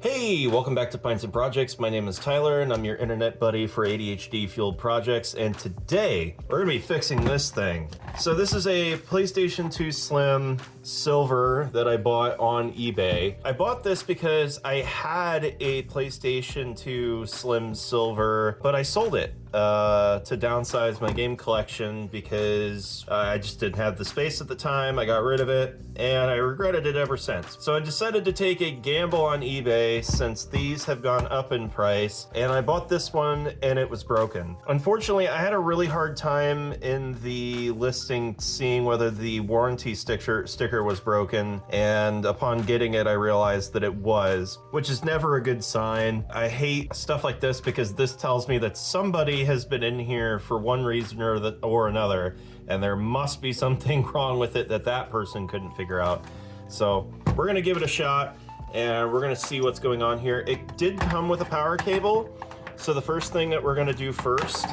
Hey, welcome back to Pints and Projects. My name is Tyler and I'm your internet buddy for ADHD fueled projects. And today we're gonna be fixing this thing. So this is a PlayStation 2 Slim Silver that I bought on eBay. I bought this because I had a PlayStation 2 Slim Silver, but I sold it to downsize my game collection because I just didn't have the space at the time. I got rid of it and I regretted it ever since. So I decided to take a gamble on eBay since these have gone up in price, and I bought this one and it was broken. Unfortunately, I had a really hard time in the listing seeing whether the warranty sticker was broken, and upon getting it I realized that it was, which is never a good sign. I hate stuff like this because this tells me that somebody has been in here for one reason or another, and there must be something wrong with it that person couldn't figure out. So we're gonna give it a shot and we're gonna see what's going on here. It did come with a power cable, so the first thing that we're gonna do first,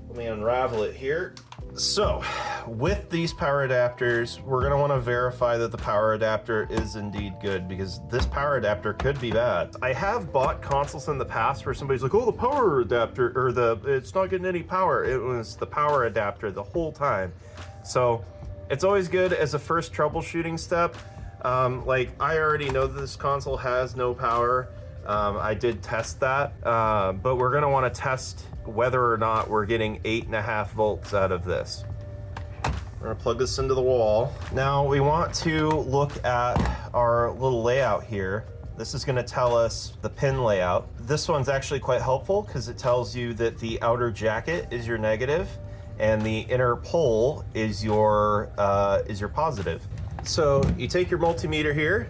let me unravel it here. So with these power adapters, we're gonna wanna verify that the power adapter is indeed good, because this power adapter could be bad. I have bought consoles in the past where somebody's like, oh, the power adapter, or it's not getting any power. It was the power adapter the whole time. So it's always good as a first troubleshooting step. Like, I already know that this console has no power. I did test that, but we're gonna wanna test whether or not we're getting 8.5 volts out of this. We're gonna plug this into the wall. Now we want to look at our little layout here. This is gonna tell us the pin layout. This one's actually quite helpful because it tells you that the outer jacket is your negative and the inner pole is your positive. So you take your multimeter here,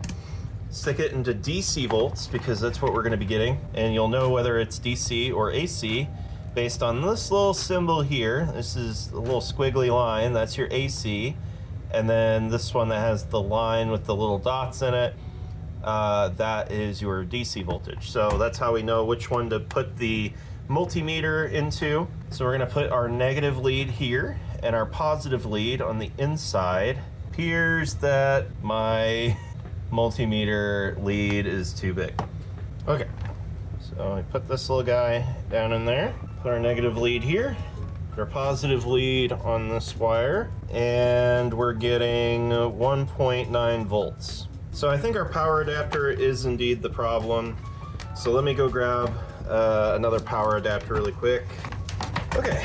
stick it into DC volts because that's what we're gonna be getting, and you'll know whether it's DC or AC based on this little symbol here. This is a little squiggly line, that's your AC. And then this one that has the line with the little dots in it, that is your DC voltage. So that's how we know which one to put the multimeter into. So we're gonna put our negative lead here and our positive lead on the inside. Appears that my multimeter lead is too big. Okay, so I put this little guy down in there. Put our negative lead here, put our positive lead on this wire, and we're getting 1.9 volts. So I think our power adapter is indeed the problem. So let me go grab another power adapter really quick. Okay,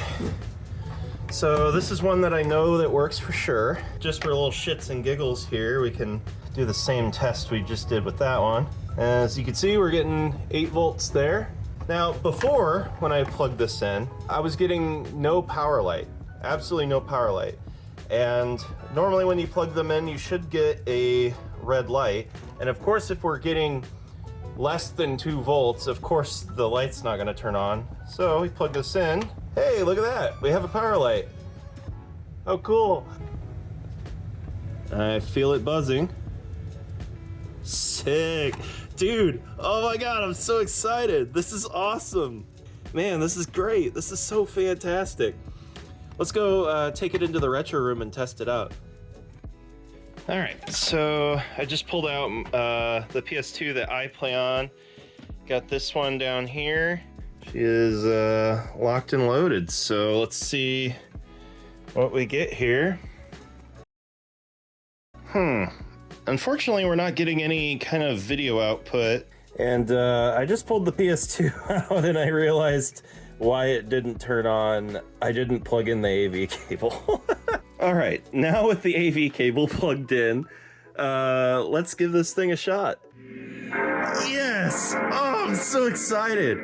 so this is one that I know that works for sure. Just for little shits and giggles here, we can do the same test we just did with that one. As you can see, we're getting 8 volts there. Now, before, when I plugged this in, I was getting no power light, absolutely no power light. And normally when you plug them in, you should get a red light. And of course, if we're getting less than 2 volts, of course the light's not gonna turn on. So we plug this in. Hey, look at that, we have a power light. Oh, cool. I feel it buzzing. Sick. Dude, oh my God, I'm so excited. This is awesome. Man, this is great. This is so fantastic. Let's go take it into the retro room and test it out. All right, so I just pulled out the PS2 that I play on. Got this one down here. She is locked and loaded. So let's see what we get here. Unfortunately, we're not getting any kind of video output. And I just pulled the PS2 out and I realized why it didn't turn on. I didn't plug in the AV cable. All right, now with the AV cable plugged in, let's give this thing a shot. Yes! Oh, I'm so excited.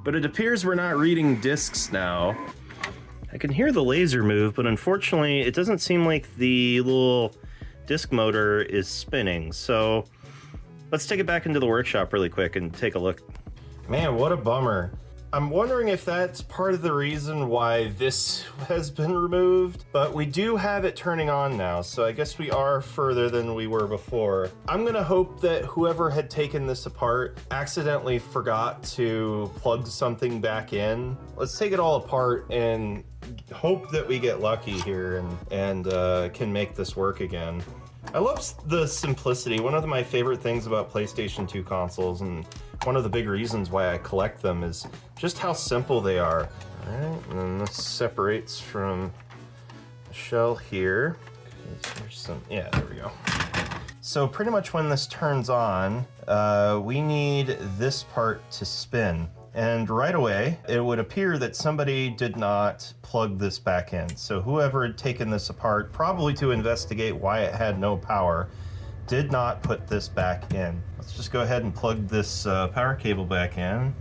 But it appears we're not reading discs now. I can hear the laser move, but unfortunately it doesn't seem like the little disc motor is spinning. So let's take it back into the workshop really quick and take a look. Man, what a bummer. I'm wondering if that's part of the reason why this has been removed, but we do have it turning on now, so I guess we are further than we were before. I'm gonna hope that whoever had taken this apart accidentally forgot to plug something back in. Let's take it all apart and hope that we get lucky here and can make this work again. I love the simplicity. One of my favorite things about PlayStation 2 consoles, and one of the big reasons why I collect them, is just how simple they are. All right, and then this separates from the shell here. There's some, yeah, there we go. So pretty much when this turns on, we need this part to spin. And right away, it would appear that somebody did not plug this back in. So whoever had taken this apart, probably to investigate why it had no power, did not put this back in. Let's just go ahead and plug this power cable back in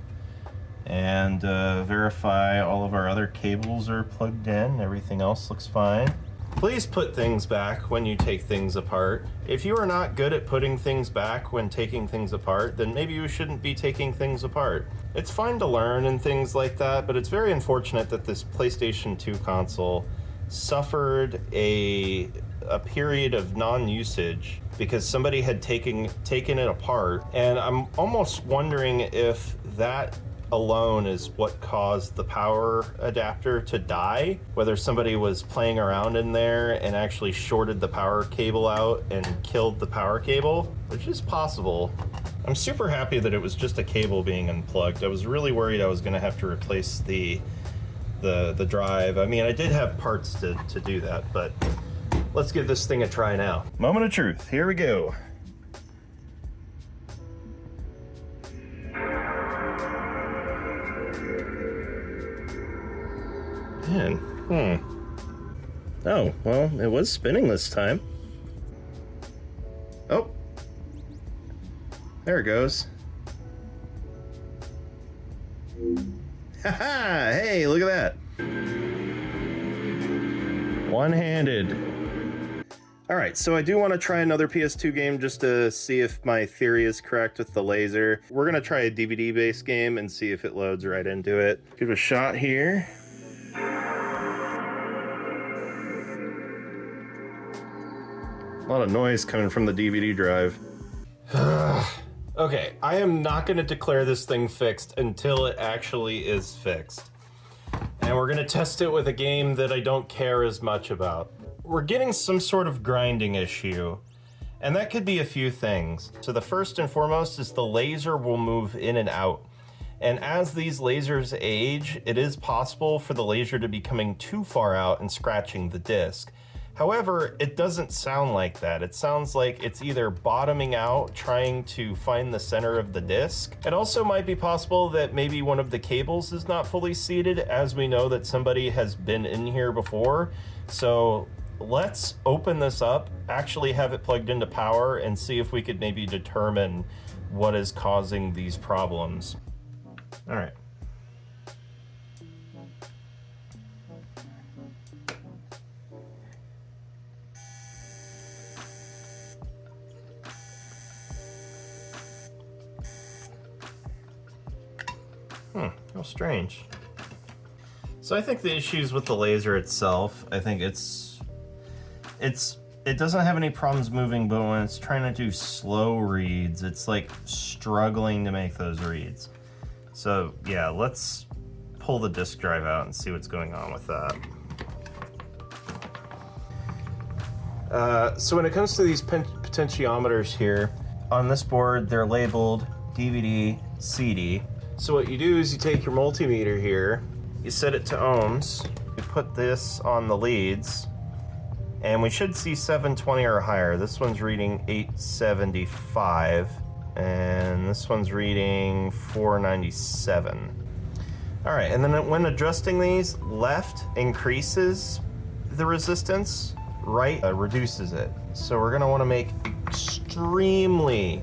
and verify all of our other cables are plugged in. Everything else looks fine. Please put things back when you take things apart. If you are not good at putting things back when taking things apart, then maybe you shouldn't be taking things apart. It's fine to learn and things like that, but it's very unfortunate that this PlayStation 2 console suffered a period of non-usage because somebody had taken it apart, and I'm almost wondering if that alone is what caused the power adapter to die, whether somebody was playing around in there and actually shorted the power cable out and killed the power cable, which is possible. I'm super happy that it was just a cable being unplugged. I was really worried I was going to have to replace the drive. I mean, I did have parts to do that, but let's give this thing a try now. Moment of truth, here we go. Man, oh, well, it was spinning this time. Oh, there it goes. Haha, hey, look at that. One-handed. All right, so I do want to try another PS2 game just to see if my theory is correct with the laser. We're gonna try a DVD-based game and see if it loads right into it. Give it a shot here. A lot of noise coming from the DVD drive. Okay, I am not going to declare this thing fixed until it actually is fixed. And we're going to test it with a game that I don't care as much about. We're getting some sort of grinding issue, and that could be a few things. So the first and foremost is the laser will move in and out. And as these lasers age, it is possible for the laser to be coming too far out and scratching the disc. However, it doesn't sound like that. It sounds like it's either bottoming out, trying to find the center of the disc. It also might be possible that maybe one of the cables is not fully seated, as we know that somebody has been in here before. So let's open this up, actually have it plugged into power, and see if we could maybe determine what is causing these problems. All right. How strange. So I think the issues with the laser itself, I think it doesn't have any problems moving, but when it's trying to do slow reads, it's like struggling to make those reads. So yeah, let's pull the disk drive out and see what's going on with that. So when it comes to these potentiometers here, on this board, they're labeled DVD, CD. So what you do is you take your multimeter here, you set it to ohms, you put this on the leads, and we should see 720 or higher. This one's reading 875, and this one's reading 497. All right, and then when adjusting these, left increases the resistance, right reduces it. So we're gonna wanna make extremely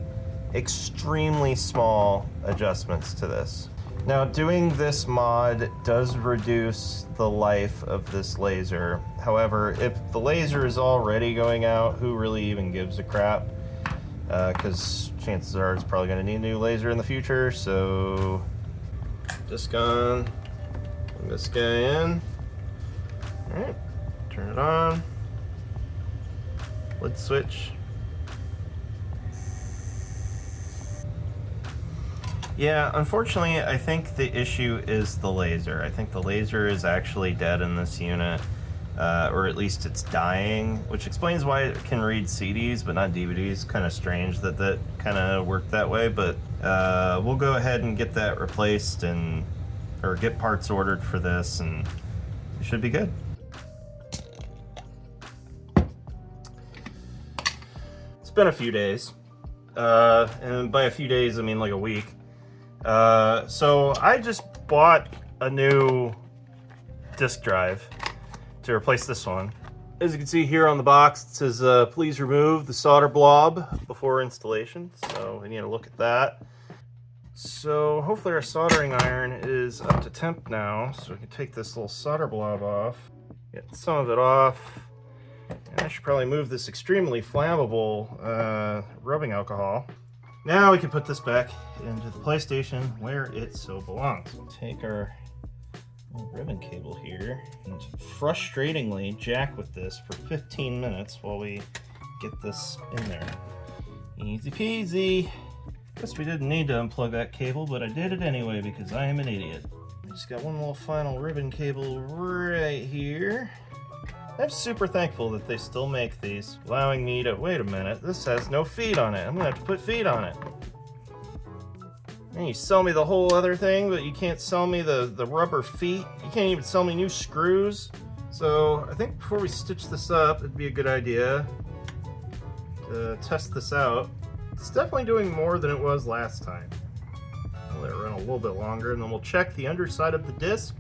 small adjustments to this. Now, doing this mod does reduce the life of this laser. However, if the laser is already going out, who really even gives a crap? Because chances are it's probably gonna need a new laser in the future, so disc on, plug this guy in. All right, turn it on, lid switch. Yeah, unfortunately, I think the issue is the laser. I think the laser is actually dead in this unit. or at least it's dying, which explains why it can read CDs but not DVDs. Kind of strange that that kind of worked that way, but we'll go ahead and get that replaced or get parts ordered for this, and it should be good. It's been a few days, and by a few days I mean like a week. So I just bought a new disk drive to replace this one. As you can see here on the box, it says please remove the solder blob before installation, so we need to look at that. So hopefully our soldering iron is up to temp now, so we can take this little solder blob off, get some of it off, and I should probably move this extremely flammable rubbing alcohol. Now we can put this back into the PlayStation where it so belongs. We'll take our ribbon cable here and frustratingly jack with this for 15 minutes while we get this in there. Easy peasy. Guess we didn't need to unplug that cable, but I did it anyway because I am an idiot. I just got one little final ribbon cable right here. I'm super thankful that they still make these, allowing me to, wait a minute, this has no feet on it. I'm gonna have to put feet on it. And you sell me the whole other thing, but you can't sell me the rubber feet. You can't even sell me new screws. So I think before we stitch this up, it'd be a good idea to test this out. It's definitely doing more than it was last time. We'll let it run a little bit longer, and then we'll check the underside of the disc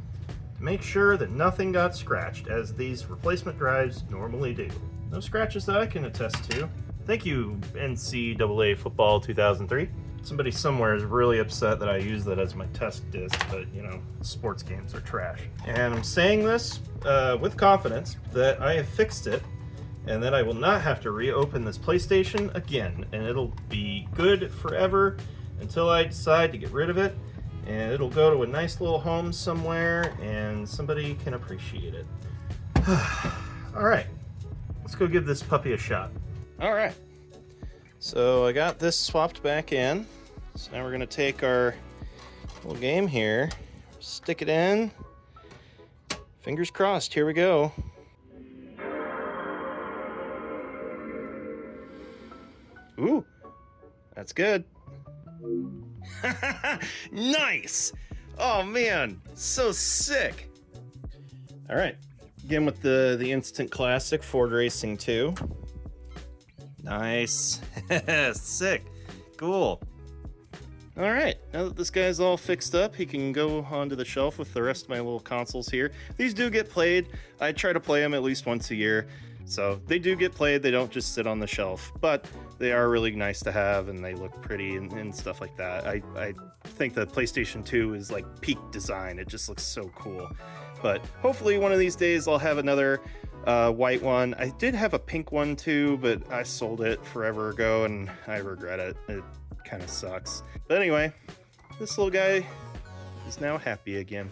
to make sure that nothing got scratched, as these replacement drives normally do. No scratches that I can attest to. Thank you, NCAA Football 2003. Somebody somewhere is really upset that I use that as my test disc, but you know, sports games are trash. And I'm saying this with confidence that I have fixed it, and that I will not have to reopen this PlayStation again, and it'll be good forever until I decide to get rid of it, and it'll go to a nice little home somewhere and somebody can appreciate it. All right, let's go give this puppy a shot. All right, so I got this swapped back in. So now we're gonna take our little game here, stick it in. Fingers crossed, here we go. Ooh, that's good. Nice! Oh man, so sick. All right, again with the instant classic Ford Racing 2. Nice, sick, cool. All right, now that this guy's all fixed up, he can go onto the shelf with the rest of my little consoles here. These do get played. I try to play them at least once a year. So they do get played, they don't just sit on the shelf, but they are really nice to have and they look pretty and stuff like that. I think the PlayStation 2 is like peak design, it just looks so cool. But hopefully one of these days I'll have another white one. I did have a pink one too, but I sold it forever ago and I regret it. It kind of sucks. But anyway, this little guy is now happy again.